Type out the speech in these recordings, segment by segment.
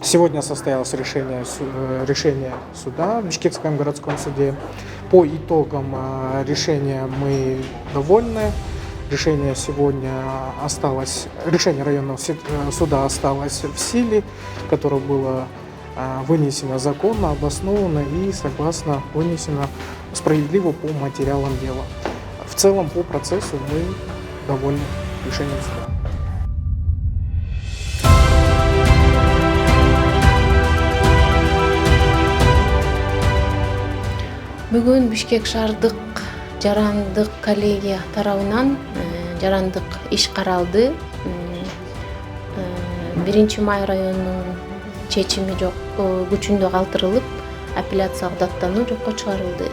Сегодня состоялось решение суда в Бишкекском городском суде. По итогам решения мы довольны. Решение районного суда осталось в силе, которое было вынесено законно, обоснованно и согласно вынесено справедливо по материалам дела. В целом по процессу мы довольны решением суда. Бүгүн Бишкек шаардык жарандык коллегия тарабынан жарандык иш каралды. 1-Май районунун чечими күчүндө калтырылып, апелляциялык даттануу жокко чыгарылды.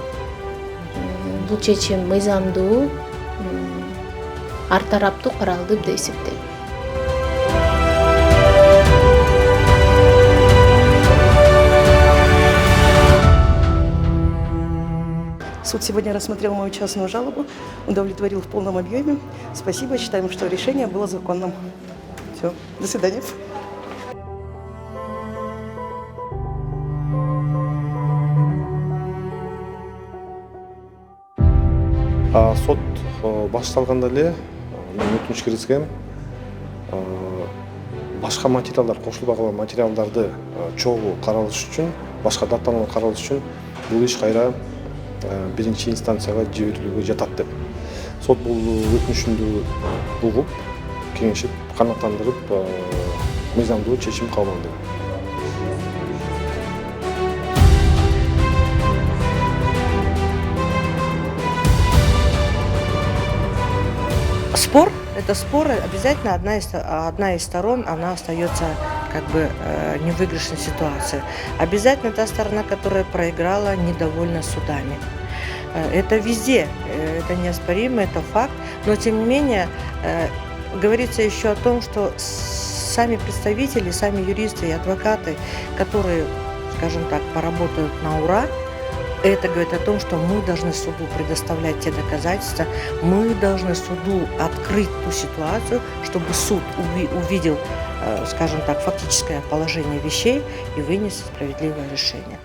Бул чечим мыйзамдуу, ар тараптуу каралды деп эсептейм. Суд сегодня рассмотрел мою частную жалобу, удовлетворил в полном объеме. Спасибо, считаем, что решение было законным. Все, до свидания. Сот башталганда эле мен өтүнүч киргизгем. Башка материалдар, кошулбаган материалдарды чогуу каралыш үчүн, башка даттануу каралыш үчүн бул иш кайра 1-инстанцияга жиберилүүгө жатат деп. Сот бул өтүнүшүмдү угуп, кеңешип, канааттандырып, мыйзамдуу чечим кабыл алды. Спор – это спор, обязательно одна из сторон, она остается как бы не в выигрышной ситуации. Обязательно та сторона, которая проиграла, недовольна судами. Это везде, это неоспоримо, это факт, но тем не менее говорится еще о том, что сами представители, сами юристы и адвокаты, которые, скажем так, поработают на ура, это говорит о том, что мы должны суду предоставлять те доказательства, мы должны суду открыть ту ситуацию, чтобы суд увидел, скажем так, фактическое положение вещей и вынес справедливое решение.